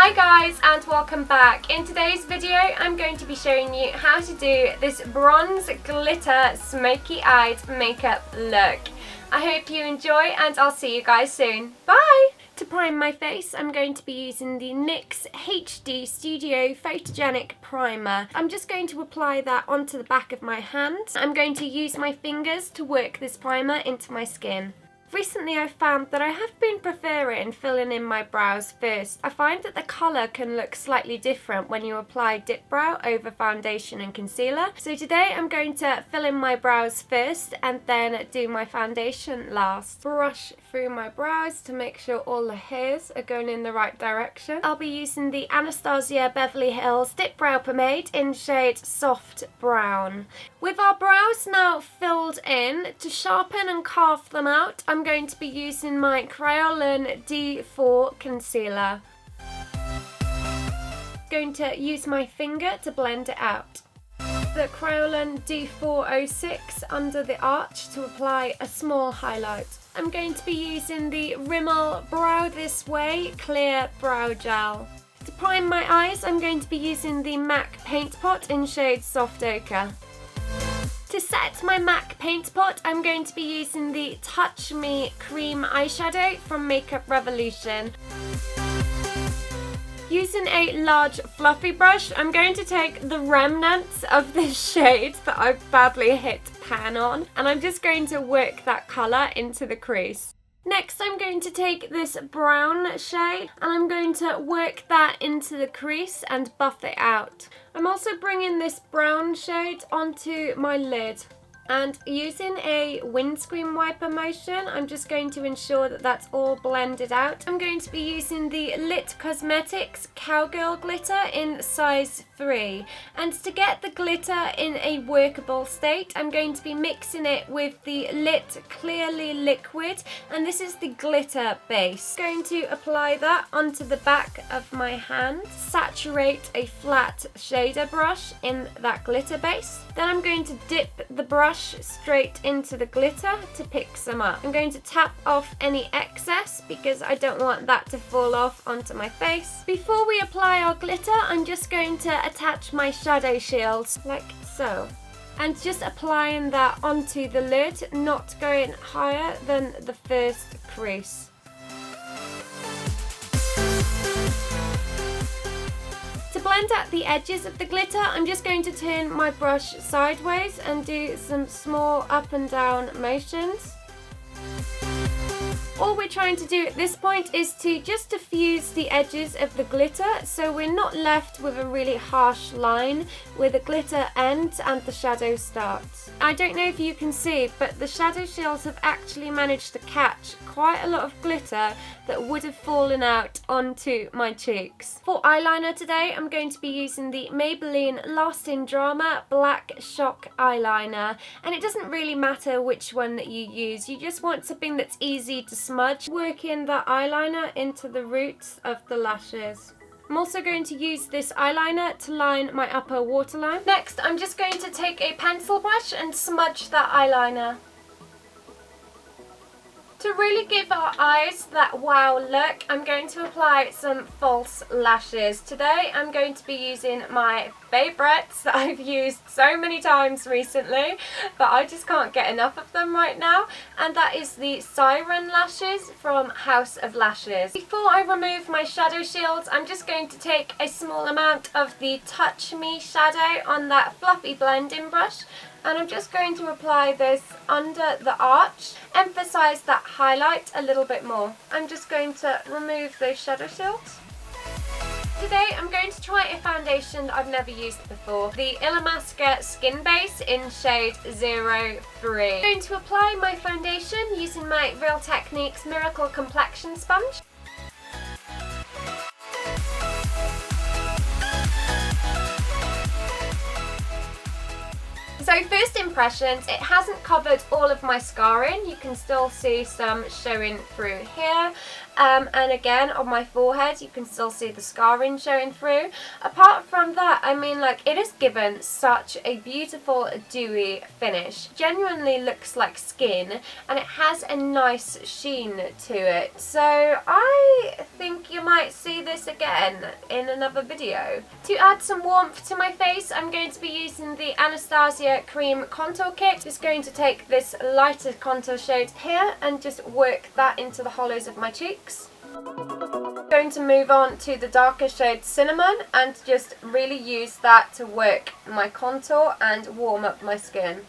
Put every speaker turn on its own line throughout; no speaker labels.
Hi guys and welcome back. In today's video I'm going to be showing you how to do this bronze glitter smoky eyed makeup look. I hope you enjoy and I'll see you guys soon. Bye! To prime my face I'm going to be using the NYX HD Studio Photogenic Primer. I'm just going to apply that onto the back of my hand. I'm going to use my fingers to work this primer into my skin. Recently I've found that I have been preferring filling in my brows first. I find that the colour can look slightly different when you apply dip brow over foundation and concealer. So today I'm going to fill in my brows first and then do my foundation last. Brush through my brows to make sure all the hairs are going in the right direction. I'll be using the Anastasia Beverly Hills Dip Brow Pomade in shade Soft Brown. With our brows now filled in, to sharpen and carve them out, I'm going to be using my Kryolan D4 concealer. Going to use my finger to blend it out. The Kryolan D406 under the arch to apply a small highlight. I'm going to be using the Rimmel Brow This Way Clear Brow Gel. To prime my eyes, I'm going to be using the MAC Paint Pot in shade Soft Ochre. To set my MAC paint pot, I'm going to be using the Touch Me Cream Eyeshadow from Makeup Revolution. Using a large fluffy brush, I'm going to take the remnants of this shade that I've badly hit pan on, and I'm just going to work that colour into the crease. Next, I'm going to take this brown shade and I'm going to work that into the crease and buff it out. I'm also bringing this brown shade onto my lid. And using a windscreen wiper motion, I'm just going to ensure that that's all blended out. I'm going to be using the Lit Cosmetics Cowgirl Glitter in size 3. And to get the glitter in a workable state, I'm going to be mixing it with the Lit Clearly Liquid. And this is the glitter base. I'm going to apply that onto the back of my hand. Saturate a flat shader brush in that glitter base. Then I'm going to dip the brush straight into the glitter to pick some up. I'm going to tap off any excess because I don't want that to fall off onto my face. Before we apply our glitter, I'm just going to attach my shadow shield like so. And just applying that onto the lid, not going higher than the first crease. To blend out the edges of the glitter, I'm just going to turn my brush sideways and do some small up and down motions. All we're trying to do at this point is to just diffuse the edges of the glitter so we're not left with a really harsh line where the glitter ends and the shadow starts. I don't know if you can see, but the shadow shields have actually managed to catch quite a lot of glitter that would have fallen out onto my cheeks. For eyeliner today, I'm going to be using the Maybelline Lost in Drama Black Shock Eyeliner. And it doesn't really matter which one that you use, you just want something that's easy to smudge. Working the eyeliner into the roots of the lashes. I'm also going to use this eyeliner to line my upper waterline. Next, I'm just going to take a pencil brush and smudge that eyeliner. To really give our eyes that wow look, I'm going to apply some false lashes. Today I'm going to be using my favourites that I've used so many times recently, but I just can't get enough of them right now, and that is the Siren lashes from House of Lashes. Before I remove my shadow shields, I'm just going to take a small amount of the Touch Me shadow on that fluffy blending brush, and I'm just going to apply this under the arch, emphasize that highlight a little bit more. I'm just going to remove those shadow shields. Today I'm going to try a foundation that I've never used before, the Illamasqua Skin Base in shade 03. I'm going to apply my foundation using my Real Techniques Miracle Complexion Sponge. So first impressions, it hasn't covered all of my scarring. You can still see some showing through here. And again on my forehead you can still see the scarring showing through. Apart from that, I mean, like, it has given such a beautiful dewy finish. Genuinely looks like skin and it has a nice sheen to it. So I think you might might see this again in another video. To add some warmth to my face, I'm going to be using the Anastasia Cream Contour Kit. Just going to take this lighter contour shade here and just work that into the hollows of my cheeks. Going to move on to the darker shade Cinnamon and just really use that to work my contour and warm up my skin.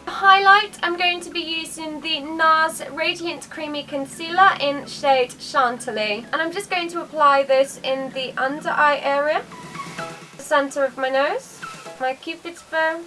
Highlight, I'm going to be using the Nars Radiant Creamy Concealer in shade Chantilly, and I'm just going to apply this in the under eye area, the centre of my nose, my cupid's bow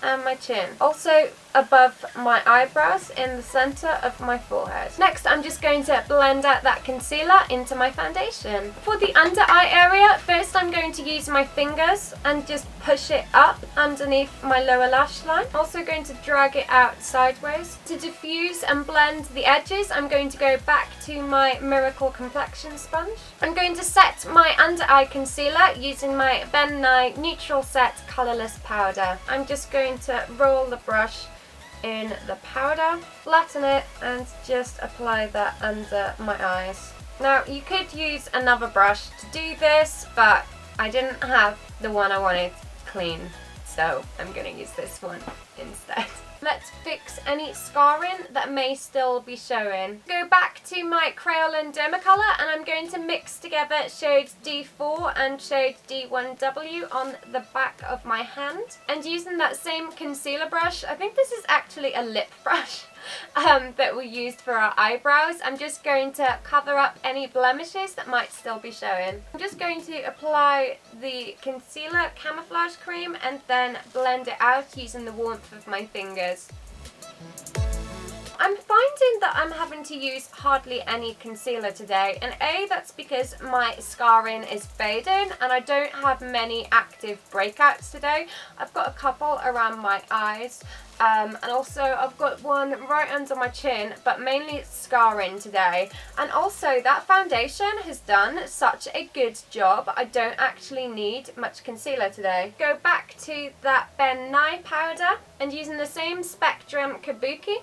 and my chin. Also above my eyebrows in the centre of my forehead. Next, I'm just going to blend out that concealer into my foundation. For the under eye area, first I'm going to use my fingers and just push it up underneath my lower lash line. Also going to drag it out sideways. To diffuse and blend the edges, I'm going to go back to my Miracle Complexion Sponge. I'm going to set my under eye concealer using my Ben Nye Neutral Set Colourless Powder. I'm just going to roll the brush in the powder, flatten it and just apply that under my eyes. Now you could use another brush to do this, but I didn't have the one I wanted clean, so I'm going to use this one instead. Let's fix any scarring that may still be showing. Go back to my Kryolan Dermacolour and I'm going to mix together shade D4 and shade D1W on the back of my hand. And using that same concealer brush, I think this is actually a lip brush, that we used for our eyebrows, I'm just going to cover up any blemishes that might still be showing. I'm just going to apply the concealer camouflage cream and then blend it out using the warmth of my fingers. I'm finding that I'm having to use hardly any concealer today, and that's because my scarring is fading and I don't have many active breakouts today. I've got a couple around my eyes and also I've got one right under my chin, but mainly it's scarring today. And also that foundation has done such a good job, I don't actually need much concealer today. Go back to that Ben Nye powder and using the same Spectrum Kabuki,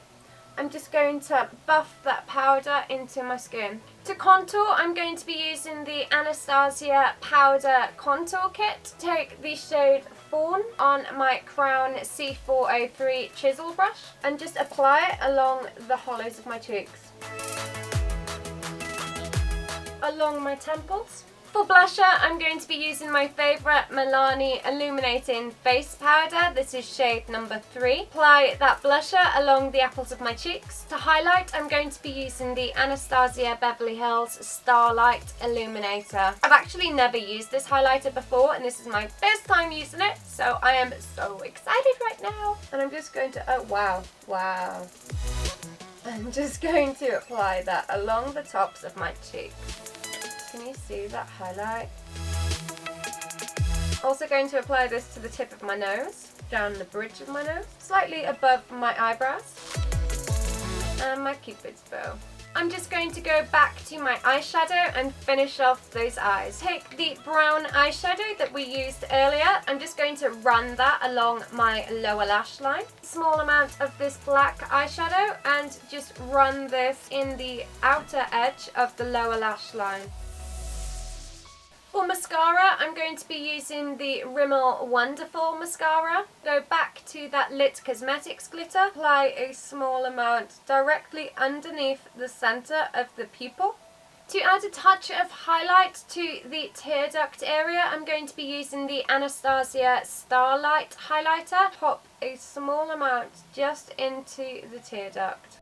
I'm just going to buff that powder into my skin. To contour, I'm going to be using the Anastasia Powder Contour Kit. Take the shade Fawn on my Crown C403 chisel brush and just apply it along the hollows of my cheeks, along my temples. For blusher, I'm going to be using my favourite Milani Illuminating Face Powder. This is shade number 3. Apply that blusher along the apples of my cheeks. To highlight, I'm going to be using the Anastasia Beverly Hills Starlight Illuminator. I've actually never used this highlighter before, and this is my first time using it, so I am so excited right now. And I'm just going to, oh wow, wow. I'm just going to apply that along the tops of my cheeks. Can you see that highlight? Also going to apply this to the tip of my nose, down the bridge of my nose, slightly above my eyebrows, and my cupid's bow. I'm just going to go back to my eyeshadow and finish off those eyes. Take the brown eyeshadow that we used earlier. I'm just going to run that along my lower lash line. Small amount of this black eyeshadow and just run this in the outer edge of the lower lash line. For mascara, I'm going to be using the Rimmel Wonderful mascara. Go back to that Lit Cosmetics glitter. Apply a small amount directly underneath the centre of the pupil. To add a touch of highlight to the tear duct area, I'm going to be using the Anastasia Starlight highlighter. Pop a small amount just into the tear duct.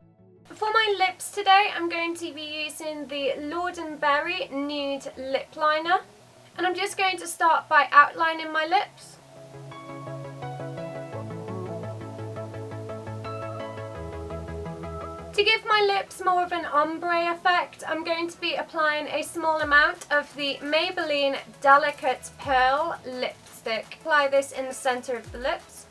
For my lips today, I'm going to be using the Lord & Berry Nude Lip Liner. And I'm just going to start by outlining my lips. To give my lips more of an ombre effect, I'm going to be applying a small amount of the Maybelline Delicate Pearl lipstick. Apply this in the centre of the lips.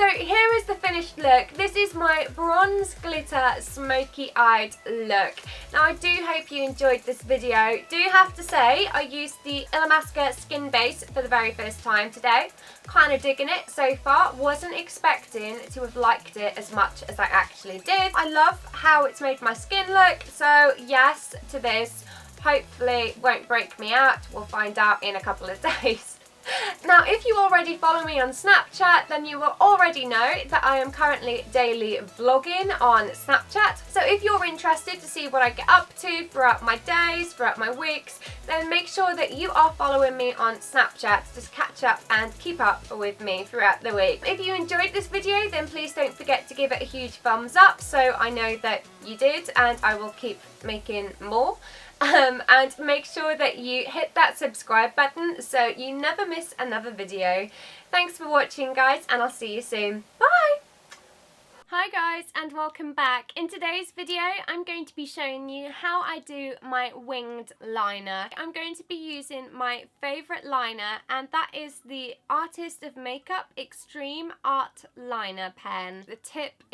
So here is the finished look. This is my bronze glitter smoky eyed look. Now I do hope you enjoyed this video. Do have to say I used the Illamasqua skin base for the very first time today. Kind of digging it so far. Wasn't expecting to have liked it as much as I actually did. I love how it's made my skin look, so yes to this. Hopefully won't break me out. We'll find out in a couple of days. Now, if you already follow me on Snapchat, then you will already know that I am currently daily vlogging on Snapchat. So if you're interested to see what I get up to throughout my days, throughout my weeks, then make sure that you are following me on Snapchat to just catch up and keep up with me throughout the week. If you enjoyed this video, then please don't forget to give it a huge thumbs up so I know that you did, and I will keep making more. And make sure that you hit that subscribe button so you never miss another video. Thanks for watching, guys, and I'll see you soon. Bye! Hi guys, and welcome back. In today's video I'm going to be showing you how I do my winged liner. I'm going to be using my favourite liner, and that is the Artist of Makeup Extreme Art Liner Pen. The tip is